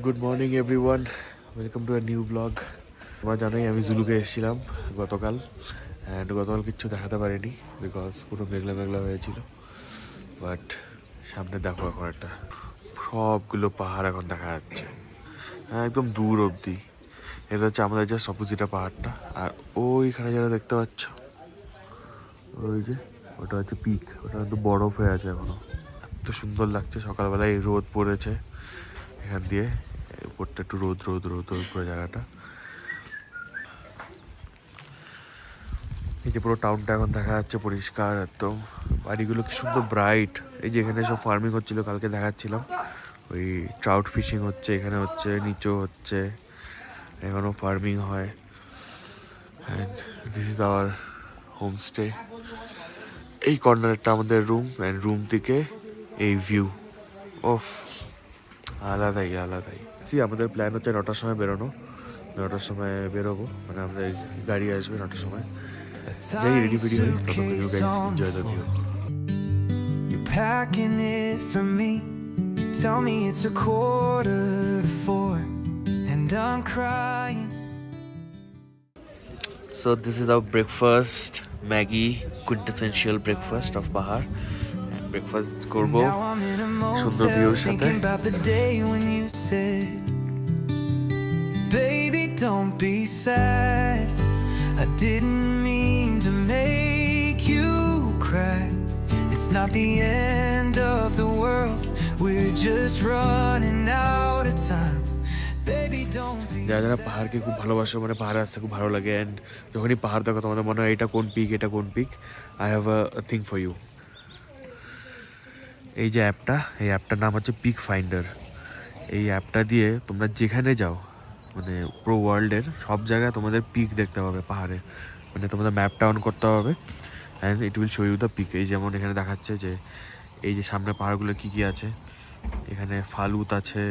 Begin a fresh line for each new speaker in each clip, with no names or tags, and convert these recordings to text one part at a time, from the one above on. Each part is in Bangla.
Good morning everyone, welcome to a new blog. তোমরা জানোই আমি জুলুকে এসেছিলাম গতকাল, অ্যান্ড গতকাল কিচ্ছু দেখাতে পারিনি বিকজ পুরো মেঘলা মেঘলা হয়েছিল। বাট সামনে দেখো এখন একটা সবগুলো পাহাড় এখন দেখা যাচ্ছে, একদম দূর অবধি। এটা হচ্ছে আমাদের জাস্ট অপোজিটে পাহাড়টা, আর ওইখানে যারা দেখতে পাচ্ছ ওই যে ওটা হচ্ছে পিক, ওটা কিন্তু বরফ হয়ে আছে এখনো। এত সুন্দর লাগছে, সকালবেলায় রোদ পড়েছে এখান দিয়ে, উপরটা একটু রোদ রোদ রোদ রোদ করে জায়গাটা। এই যে পুরো টাউনটা এখন দেখা যাচ্ছে পরিষ্কার একদম, বাড়িগুলো কি সুন্দর ব্রাইট। এই যে এখানে সব ফার্মিং হচ্ছিল, কালকে দেখাচ্ছিলাম, ওই ট্রাউট ফিশিং হচ্ছে, এখানে হচ্ছে, নিচেও হচ্ছে, এখানেও ফার্মিং হয়। And this is our homestay. এই কর্নারটা আমাদের রুম, অ্যান্ড রুম থেকে এই ভিউ অফ আলাদাই আলাদাই। আমাদের প্ল্যান হচ্ছে 9টার সময় বেরোনো, 9টার সময় বেরোবো, মানে আমাদের গাড়ি আসবে 9টার সময়। যাই রেডি ফেডি হই, ততক্ষণ you guys enjoy the view.
You're packing it for me. You tell me it's 3:45 and I'm crying.
So this is our breakfast, Maggie, quintessential breakfast of Pahar. And breakfast korbo sundor view er sathe.
About the day when you said, baby don't be sad, I didn't mean to make you cry. It's not the end of the world, we're just running out of time. Baby don't be sad.
যারা পাহাড়কে খুব ভালোবাসো, মানে পাহাড়ে আসতে খুব ভালো লাগে, অ্যান্ড যখনই পাহাড় দেখো তোমাদের মনে হয় এটা কোন পিক, এটা কোন peak. I have a thing for you. এই যে অ্যাপটা, এই অ্যাপটার নাম হচ্ছে পিক ফাইন্ডার। এই অ্যাপটা দিয়ে তোমরা যেখানে যাও, মানে পুরো ওয়ার্ল্ডের সব জায়গায় তোমাদের পিক দেখতে পাবে পাহাড়ে, মানে তোমাদের ম্যাপটা অন করতে হবে, and it will show you the peak. এই যেমন এখানে দেখাচ্ছে যে এই যে সামনে পাহাড়গুলো কী কী আছে, এখানে ফালুত আছে,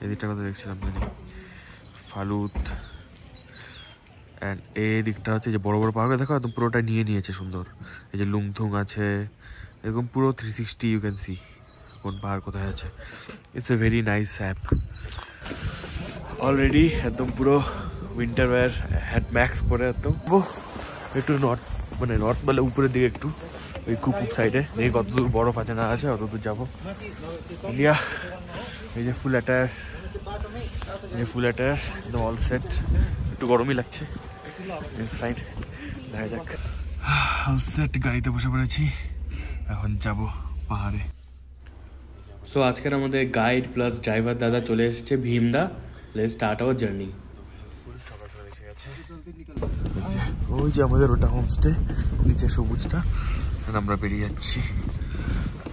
এদিকটা কথা দেখছিলাম জানি ফালুত, অ্যান্ড এই দিকটা হচ্ছে যে বড় বড় পাহাড়গুলো দেখো একদম পুরোটা নিয়ে নিয়েছে সুন্দর। এই যে লুংথুং আছে, এরকম পুরো 360 ইউ ক্যান সি কোন পাহাড় কোথায় আছে। It's a very nice app. Already একদম পুরো উইন্টার ওয়্যার, হ্যাট ম্যাক্স পরে একদম একটু নর্থ, মানে নর্থ বলে উপরের দিকে একটু, ওই কুকুপ সাইডে দেখি কতদূর বরফ আছে না আছে, অতদূর যাবো। ইন্ডিয়া এই যে ফুল অ্যাটায়ার, এই ফুল অ্যাটায়ার একদম অল সেট, একটু গরমই লাগছে, ইটস ফাইন, দেখা যাক। অল সেট, গাড়িতে বসে পড়েছি, এখন যাব পাহাড়ে। সো আজকের আমাদের গাইড প্লাস ড্রাইভার দাদা চলে এসেছে, ভীমদা। Let's start our journey. ওই যে আমাদের ওটা হোমস্টে, নিচে সবুজটা, আমরা বেরিয়ে যাচ্ছি।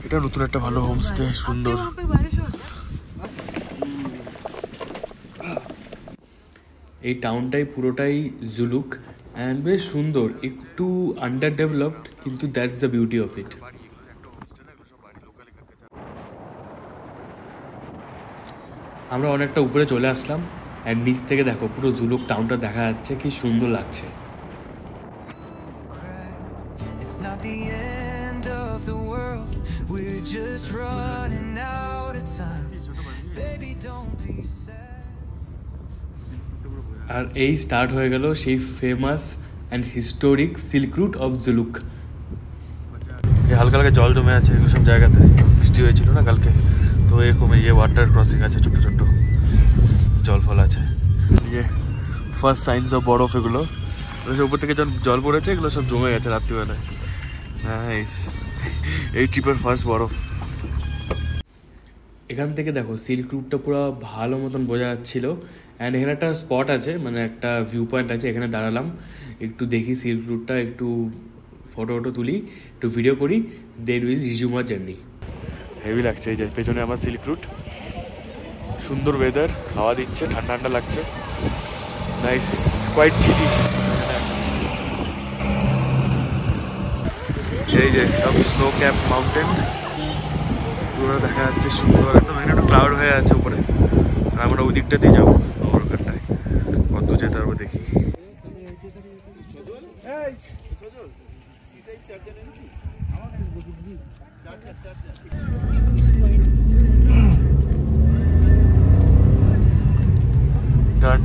এটা নতুন একটা ভালো হোমস্টে, সুন্দর। এই টাউনটাই পুরোটাই জুলুক, অ্যান্ড বেশ সুন্দর, একটু আন্ডার ডেভেলপড, কিন্তু that's the beauty of it. আমরা অনেকটা উপরে চলে আসলাম, অ্যান্ড নিচ থেকে দেখো পুরো জুলুক টাউনটা দেখা যাচ্ছে, কি সুন্দর লাগছে।
It's not the end of the world, we're just running out of time. Baby don't be sad.
আর এই স্টার্ট হয়ে গেল সেই famous and historic silk route of Zuluk. হালকা হালকা জল জমে আছে এগুলো সব জায়গাতে, বৃষ্টি হয়েছিল না কালকে, তো এরকম এই যে ওয়াটার ক্রসিং আছে, ছোটো ছোটো জল ফল আছে। এই যে ফার্স্ট সাইন্স অফ বরফ, এগুলো উপর থেকে যখন জল পড়েছে এগুলো সব জমে গেছে রাত্রিবেলায়। নাইস, এই ট্রিপের ফার্স্ট বরফ। এখান থেকে দেখো সিল্ক রুটটা পুরো ভালো মতন বোঝা যাচ্ছিল, অ্যান্ড এখানে একটা স্পট আছে, মানে একটা ভিউ পয়েন্ট আছে, এখানে দাঁড়ালাম, একটু দেখি সিল্ক রুটটা, একটু ফটো ফটো তুলি, একটু ভিডিও করি, then will resume our journey. Heavy লাগছে, এই যে পেছনে আমার সিল্ক রুট, সুন্দর ওয়েদার, হাওয়া দিচ্ছে, ঠান্ডা ঠান্ডা লাগছে, নাইস, কোয়াইট চিলি। এই যে সব স্নো ক্যাপ মাউন্টেন পুরো দেখা যাচ্ছে সুন্দর একদম, এখানে একটু ক্লাউড হয়ে আছে উপরে, আর আমরা ওই দিকটাতেই যাবো, ওখানটায় কত যেতে পারবো দেখি।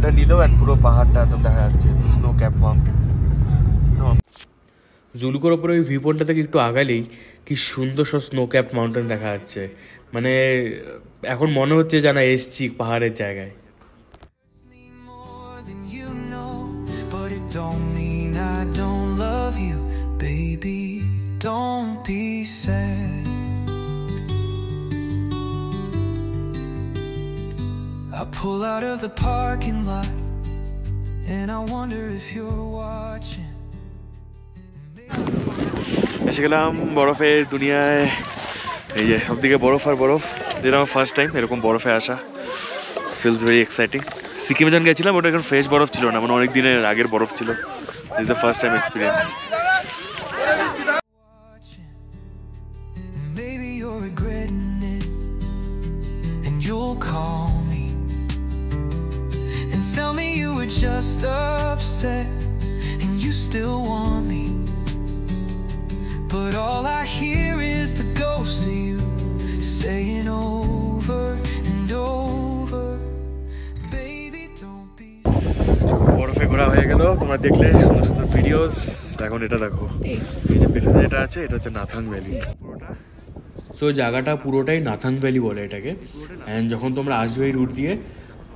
ম্যাপটা নিলেও অ্যান্ড পুরো পাহাড়টা একদম দেখা যাচ্ছে, তো স্নো ক্যাপ মাউন্টেন। জুলুকোর ওপরে ওই ভিউ পয়েন্টটা থেকে একটু আগালেই কি সুন্দর সব স্নো ক্যাপ মাউন্টেন দেখা যাচ্ছে, মানে এখন মনে হচ্ছে যেন এসছি পাহাড়ের জায়গায়।
me more than you know, but it don't mean I don't love you, baby. Don't be sad. I pull out of the parking lot and I wonder if you're watching.
এসে গেলাম বরফের দুনিয়ায়। এই যে সবদিকে বরফ আর বরফ, যেটা আমার ফার্স্ট টাইম এরকম বরফে আসা, ফিলস ভেরি এক্সাইটিং। সিকিমে যখন গেছিলাম ওটা এখন ফ্রেশ বরফ ছিল না, মানে অনেক দিনের আগের বরফ ছিল। This is the first time experience.
Maybe you're regretting it, and you'll call me and tell me you were just upset and you still want me, but all I hear is the ghost of you saying over and over, baby don't be.
বরফে ঘোরা হয়ে গেল, তোমরা দেখলে সুন্দর সুন্দর ভিডিওস। এখন এটা দেখো, এই যে পেছনে যেটা আছে এটা হচ্ছে নাথাং ভ্যালি। সো জায়গাটা পুরোটাই নাথাং ভ্যালি বলে এটাকে। অ্যান্ড যখন তোমরা আসবে এই রুট দিয়ে,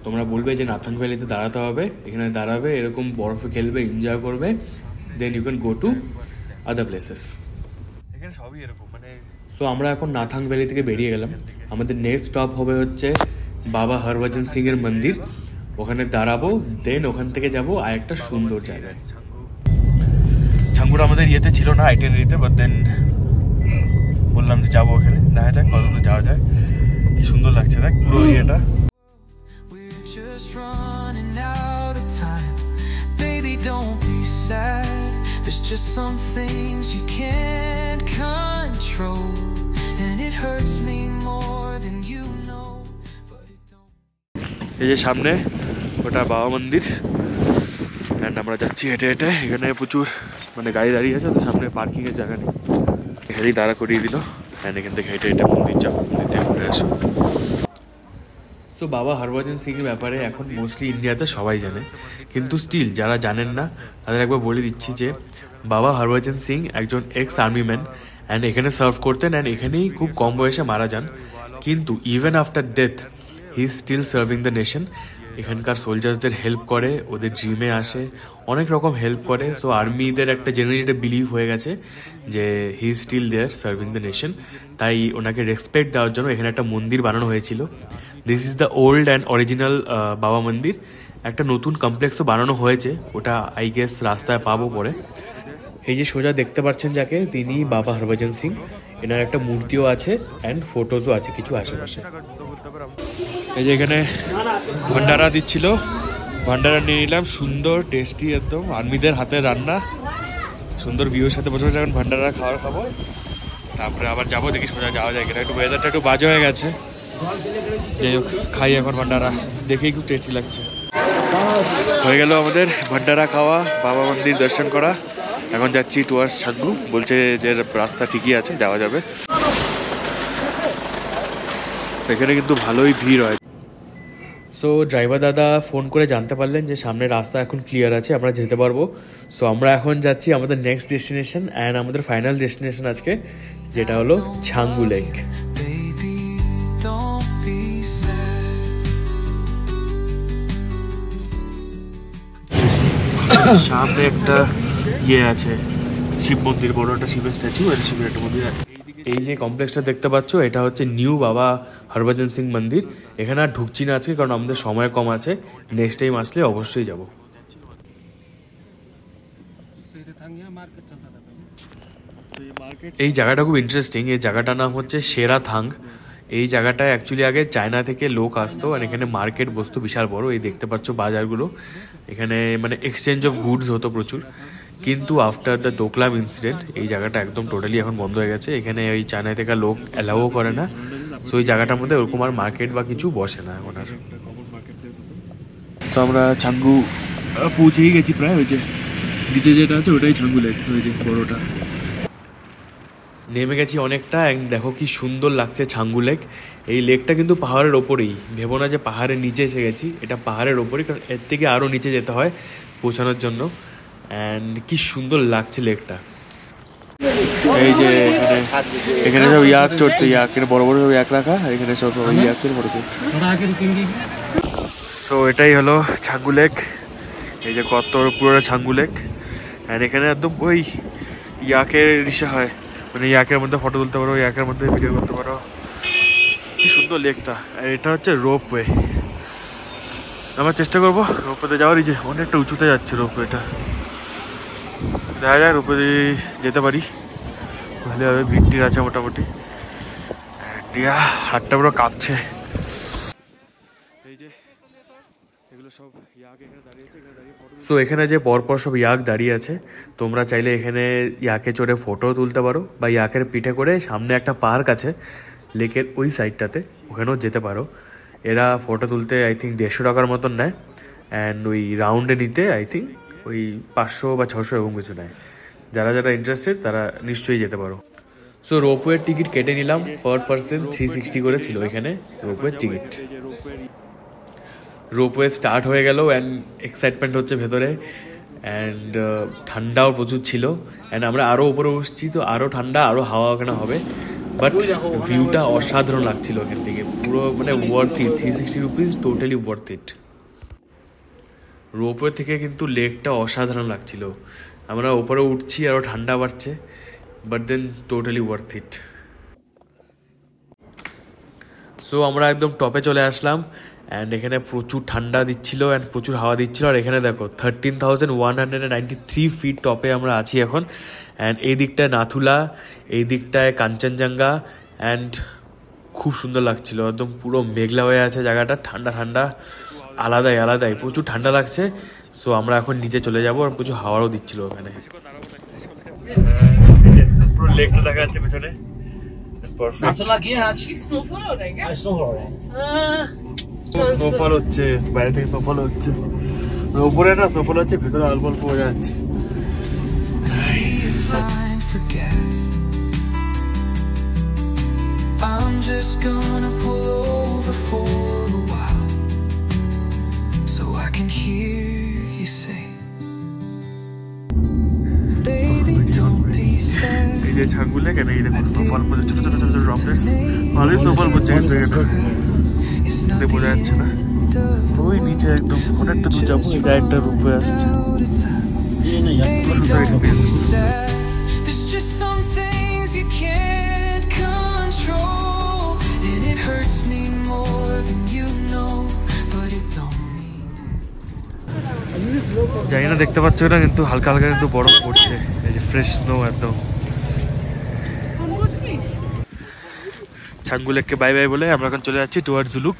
তোমরা বলবে যে নাথাং ভ্যালিতে দাঁড়াতে হবে, এখানে দাঁড়াবে, এরকম বরফে খেলবে, এনজয় করবে, then you can go to other places. এখানে সবই এরকম মানে। সো আমরা এখন নাথাং ভ্যালি থেকে বেরিয়ে গেলাম। আমাদের নেক্সট স্টপ হবে হচ্ছে বাবা হরভজন সিং এর মন্দির, ওখানে দাঁড়াবো, দেন ওখান থেকে যাবো আর একটা সুন্দর জায়গায়। ছাঙ্গুর আমাদের ইয়েতে ছিল না, আইটেনারিতে, বাট দেন বললাম যে যাবো ওখানে, দেখা যাক কতদূর যাওয়া যায়। কি সুন্দর লাগছে দেখ পুরো ইয়েটা।
We're just running out of time, baby don't be sad, there's just some things you can't control, and it hurts me more than you know, but it don't.
এই যে সামনে ওটা বাবা মন্দির, অ্যান্ড আমরা যাচ্ছি হেঁটে হেঁটে। এখানে প্রচুর মানে গাড়ি দাঁড়িয়ে আছে, তো সামনে পার্কিংয়ের জায়গা নেই, এখানেই দাঁড়া করিয়ে দিল। অ্যান্ড এখান থেকে হেঁটে হেঁটে মন্দির যাও, মন্দির থেকে ঘুরে আসো। সো বাবা হরভজন সিংয়ের ব্যাপারে এখন মোস্টলি ইন্ডিয়াতে সবাই জানে, কিন্তু স্টিল যারা জানেন না তাদের একবার বলে দিচ্ছি যে বাবা হরভজন সিং একজন এক্স আর্মি ম্যান, অ্যান্ড এখানে সার্ভ করতেন, অ্যান্ড এখানেই খুব কম বয়সে মারা যান। কিন্তু even after death he is still serving the nation. এখানকার সোলজার্সদের হেল্প করে, ওদের ড্রিমে আসে, অনেক রকম হেল্প করে। সো আর্মিদের একটা জেনারেলি একটা বিলিভ হয়ে গেছে যে he is still there serving the nation, তাই ওনাকে রেসপেক্ট দেওয়ার জন্য এখানে একটা মন্দির বানানো হয়েছিল। This is the old and original বাবা মন্দির। একটা নতুন কমপ্লেক্সও বানানো হয়েছে, ওটা আই গেস রাস্তায় পাবো পরে। এই যে সোজা দেখতে পাচ্ছেন যাকে, তিনি বাবা হরভজন সিং। এনার একটা মূর্তিও আছে অ্যান্ড ফটোজও আছে কিছু আশেপাশে। এই যে এখানে ভান্ডারা দিচ্ছিল, ভান্ডারা নিয়ে নিলাম, সুন্দর টেস্টি একদম আর্মিদের হাতে রান্না, সুন্দর ভিউর সাথে বসে বসে এখন ভান্ডারা খাবো। তারপরে আবার যাবো, দেখি সোজা যাওয়া যায় কিনা। একটু ওয়েদারটা একটু বাজে হয়ে গেছে, যাই হোক খাই এখন ভান্ডারা, দেখেই খুব টেস্টি লাগছে। হয়ে গেল আমাদের ভান্ডারা খাওয়া, বাবা মন্দির দর্শন করা। এখন যাচ্ছি টুয়ার্স ছাঙ্গু, বলছে যে রাস্তা ঠিকই আছে, যাওয়া যাবে। এখানে কিন্তু ভালোই ভিড় হয়। সো ড্রাইভার দাদা ফোন করে জানতে পারলেন যে সামনে রাস্তা এখন ক্লিয়ার আছে, আমরা যেতে পারবো। সো আমরা এখন যাচ্ছি আমাদের নেক্সট ডেস্টিনেশন, অ্যান্ড আমাদের ফাইনাল ডেস্টিনেশন আজকে, যেটা হলো Changu lake.
Baby, don't be sad.
সামনে একটা ইয়ে আছে, শিব মন্দির, বড় একটা শিবের স্ট্যাচু, আর শিবের একটা মন্দির আছে। এই যে কমপ্লেক্সটা দেখতে পাচ্ছ, এটা হচ্ছে নিউ বাবা হরভজন সিং মন্দির। এখানে আর ঢুকছি না আজকে, কারণ আমাদের সময় কম আছে, নেক্সট টাইম আসলে অবশ্যই যাব। এই জায়গাটা খুব ইন্টারেস্টিং। এই জায়গাটার নাম হচ্ছে সেরাথাং। এই জায়গাটায় অ্যাকচুয়ালি আগে চায়না থেকে লোক আসতো, আর এখানে মার্কেট বসতো বিশাল বড়। এই দেখতে পাচ্ছ বাজারগুলো, এখানে মানে এক্সচেঞ্জ অফ গুডস হতো প্রচুর। কিন্তু আফটার দ্য দোকলাম ইনসিডেন্ট এই জায়গাটা একদম টোটালি এখন বন্ধ হয়ে গেছে। এখানে ওই চায়না থেকে লোক অ্যালাউও করে না। সো এই জায়গাটার মধ্যে ওরকম আর মার্কেট বা কিছু বসে না এখন আর। তো আমরা ছাঙ্গু পৌঁছেই গেছি প্রায়। ওই যে নিচে যেটা আছে ওটাই ছাঙ্গু লেক, ওই যে বড়োটা। নেমে গেছি অনেকটা, দেখো কি সুন্দর লাগছে ছাঙ্গু লেক। এই লেকটা কিন্তু পাহাড়ের ওপরেই, ভেবো না যে পাহাড়ের নিচে এসে গেছি, এটা পাহাড়ের ওপরেই, কারণ এর থেকে আরও নিচে যেতে হয় পৌঁছানোর জন্য। অ্যান্ড কি সুন্দর লাগছে লেকটা। এই যে এখানে সব ইয়াক চড়ছে, ইয়াক বড় বড় সব ইয়াক রাখা, এখানে সব ইয়াক চড়ে পড়েছে। সো এটাই হলো ছাঙ্গু লেক। এই যে কত পুরো ছাঙ্গু লেক। অ্যান্ড এখানে একদম ওই ইয়াকের রিসা হয়, মানে ইয়াকের মধ্যে ফটো তুলতে পারো, ইয়াকের মধ্যে ভিডিও করতে পারো। কি সুন্দর লেকটা। আর এটা হচ্ছে রোপওয়ে। আমরা চেষ্টা করবো রোপওয়েতে যাওয়ার। এই যে অনেকটা উঁচুতে যাচ্ছে রোপওয়েটা, দেখা যায় রোপওয়ে যেতে পারি ভালো হবে। ভিড় আছে মোটামুটি, হাতটা পুরো কাঁপছে। এই যে এগুলো সব ইয়াক এখানে দাঁড়িয়েছে, সো এখানে যে পরপর সব ইয়াক দাঁড়িয়ে আছে, তোমরা চাইলে এখানে ইয়াকে চড়ে ফটো তুলতে পারো, বা ইয়াকের পিঠে করে সামনে একটা পার্ক আছে লেকের ওই সাইডটাতে, ওখানেও যেতে পারো। এরা ফটো তুলতে আই থিঙ্ক 150 টাকার মতন নেয়, অ্যান্ড ওই রাউন্ডে নিতে আই থিঙ্ক ওই 500 বা 600 এরকম কিছু নেয়। যারা যারা ইন্টারেস্টেড তারা নিশ্চয়ই যেতে পারো। সো রোপওয়ের টিকিট কেটে নিলাম, পার পারসন 360 করে ছিল এখানে রোপওয়ের টিকিট। রোপওয়ে স্টার্ট হয়ে গেল, অ্যান্ড এক্সাইটমেন্ট হচ্ছে ভেতরে, অ্যান্ড ঠান্ডাও প্রচুর ছিল। অ্যান্ড আমরা আরও উপরে উঠছি, তো আরও ঠান্ডা, আরও হাওয়া ওখানে হবে। বাট ভিউটা অসাধারণ লাগছিল ওখান থেকে, পুরো মানে worth it. 360 rupees totally worth it. Ropeway থেকে কিন্তু লেকটা অসাধারণ লাগছিল। আমরা উপরে উঠছি, আরও ঠান্ডা বাড়ছে, but then totally worth it. So আমরা একদম টপে চলে আসলাম, অ্যান্ড এখানে প্রচুর ঠান্ডা দিচ্ছিল অ্যান্ড প্রচুর হাওয়া দিচ্ছিল। আর এখানে দেখো 13,193 ফিট টপে আমরা আছি এখন। অ্যান্ড এই দিকটায় নাথুলা, এই দিকটায় কাঞ্চনজঙ্ঘা, অ্যান্ড খুব সুন্দর লাগছিল। একদম পুরো মেঘলা হয়ে আছে জায়গাটা, ঠান্ডা ঠান্ডা, আলাদাই আলাদাই, প্রচুর ঠান্ডা লাগছে। সো আমরা এখন নিচে চলে যাবো, আর প্রচুর হাওয়াও দিচ্ছিল ওখানে। পুরো লেকটা দেখা যাচ্ছে পেছনে। স্নোফল হচ্ছে, বাইরে থেকে স্নোফল হচ্ছে, উপরে না স্নোফল হচ্ছে, ভেতরে অল্প অল্প বোঝা যাচ্ছে। I'm just gonna pull over for a while so I can hear you say, baby don't be sad. এই যে ছাঙ্গু লেক, এই দেখো স্নোফল পড়ছে, ছোট ছোট ছোট ড্রপলেটস, ভালোই স্নোফল পড়ছে এই জায়গাটা, বোঝা যাচ্ছে না। ওই নিচে একদম অনেকটা দূর যাবো, এই গাড়িটা রূপে আসছে। সুন্দর এক্সপিরিয়েন্স। জানি না দেখতে পাচ্ছ না, কিন্তু হালকা হালকা কিন্তু বরফ পড়ছে, এই যে ফ্রেশ স্নো একদম। ছাঙ্গু লেককে বাই বাই বলে আমরা এখন চলে যাচ্ছি টুয়ার্ডস জুলুক।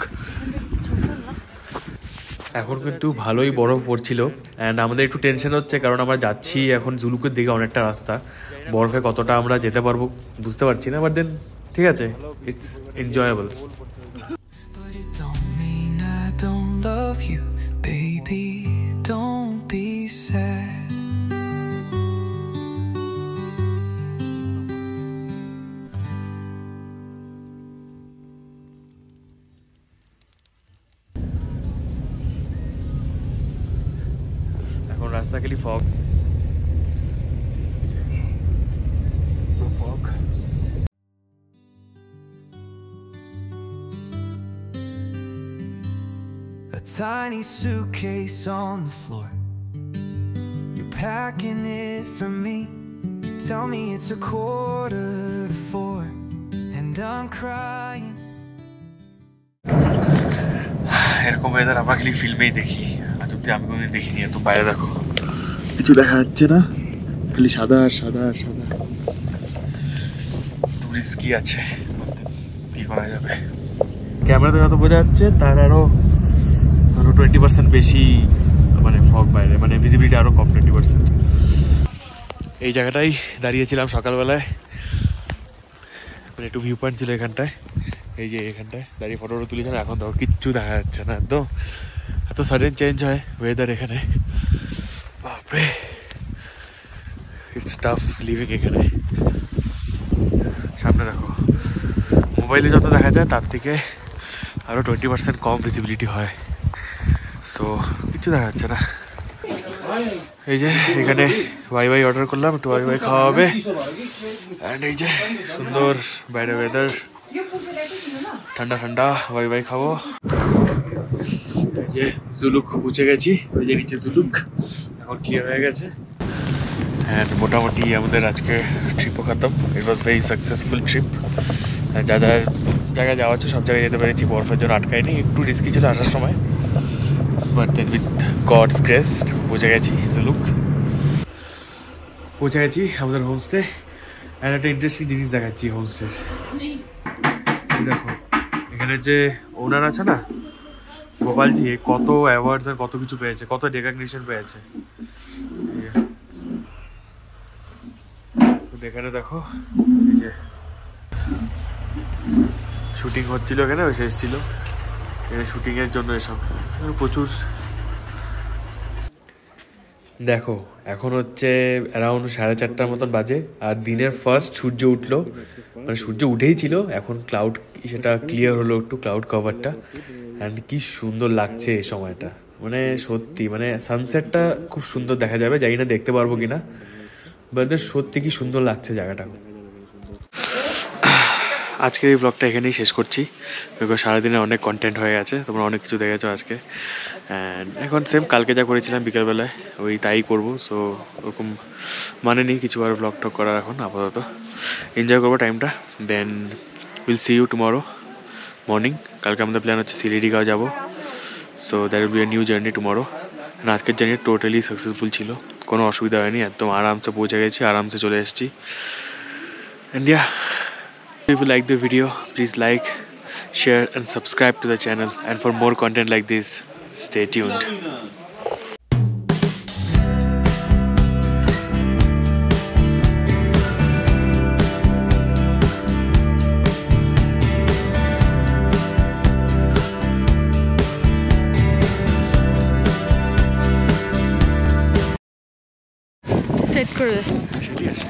এখন কিন্তু ভালোই বরফ পড়ছিল, অ্যান্ড আমাদের একটু টেনশন হচ্ছে, কারণ আমরা যাচ্ছি এখন জুলুকের দিকে, অনেকটা রাস্তা, বরফে কতটা আমরা যেতে পারবো বুঝতে পারছি না, বাট দেন ঠিক আছে, ইটস এনজয়েবল। এখন রাস্তা খালি fog, fog.
A tiny suitcase on the floor. You're packing it for me. You tell me it's 3:45 and I'm crying.
এরকম ওয়েদার আমরা খালি ফিল্মেই দেখি, আর যদি আমি কোনোদিন দেখিনি। এত বাইরে দেখো কিছু দেখা যাচ্ছে না, খালি সাদা আর সাদা আর সাদা। রিস্কি আছে, কি করা যাবে। ক্যামেরাতে যত বোঝা যাচ্ছে তার আরো 20% বেশি মানে ফগ বাইরে, মানে ভিজিবিলিটি আরো কম, 20%। এই জায়গাটাই দাঁড়িয়েছিলাম সকালবেলায়, মানে একটু ভিউ পয়েন্ট ছিল এখানটায়। এই যে এখানটায় দাঁড়িয়ে ফটো তুলেছিলাম। এখন দেখো কিচ্ছু দেখা যাচ্ছে না, একদম এত সাডেন চেঞ্জ হয় ওয়েদার এখানে, বাপরে, ইটস টাফ লিভিং এখানে। দেখো মোবাইলে যত দেখা যায় তার থেকে আরও 20% কম ভিজিবিলিটি হয়, সো কিছু দেখা যাচ্ছে না। এই যে এখানে ওয়াই অর্ডার করলাম, একটু ওয়াই খাওয়া হবে। অ্যান্ড এই যে সুন্দর বাইরে ওয়েদার, ঠান্ডা ঠান্ডা ওয়াই খাবো। এই যে জুলুক পৌঁছে গেছি, ওই যে নিচে জুলুক এখন ক্লিয়ার হয়ে গেছে। অ্যান্ড মোটামুটি আমাদের আজকে ট্রিপও খতম। ইট ওয়াজ ভেরি সাকসেসফুল ট্রিপ। যা যা জায়গায় যাওয়া হচ্ছে সব জায়গায় যেতে পেরেছি, বরফের জন্য আটকায়নি। একটু রিস্কি ছিল আসার সময়, but then with God's grace পৌঁছে গেছি জুলুক। পৌঁছে গেছি আমাদের হোমস্টে। অ্যান্ড একটা ইন্টারেস্টিং জিনিস দেখাচ্ছি হোমস্টে। দেখো এখানে যে ওনার আছে না গোপালজি, কত অ্যাওয়ার্ডস আর কত কিছু পেয়েছে, কত রেকগনিশন পেয়েছে। এখানে দেখো এই যে শুটিং হচ্ছিল, এখানে শেষ ছিল, এখানে শুটিংয়ের জন্য এসব প্রচুর। দেখো এখন হচ্ছে অ্যারাউন্ড 4:30 মতন বাজে, আর দিনের ফার্স্ট সূর্য উঠলো, মানে সূর্য উঠেই ছিল, এখন ক্লাউড সেটা ক্লিয়ার হলো একটু, ক্লাউড কভারটা। অ্যান্ড কি সুন্দর লাগছে এই সময়টা, মানে সত্যি মানে সানসেটটা খুব সুন্দর দেখা যাবে, জানি না দেখতে পারবো কিনা, বাট সত্যি কি সুন্দর লাগছে জায়গাটা। আজকের এই ব্লগটা এখানেই শেষ করছি, বিকজ সারাদিনে অনেক কন্টেন্ট হয়ে গেছে, তোমরা অনেক কিছু দেখেছো আজকে। অ্যান্ড এখন সেম কালকে যা করেছিলাম বিকেলবেলায় ওই তাই করবো, সো ওরকম মানে নেই কিছু আর ব্লগ টক করার। এখন আপাতত এনজয় করবো টাইমটা, then will see you tomorrow morning. কালকে আমাদের প্ল্যান হচ্ছে শিলিডিগাঁও যাবো, so that will be a new journey tomorrow. আজকের জার্নি টোটালি সাকসেসফুল ছিল, কোনো অসুবিধা হয়নি, একদম আরামসে পৌঁছে গেছি, আরামসে চলে এসেছি। And yeah, if you like the video, please like, share and subscribe to the channel, and for more content like this, stay tuned.
Set করে দে।
সেটি আছে।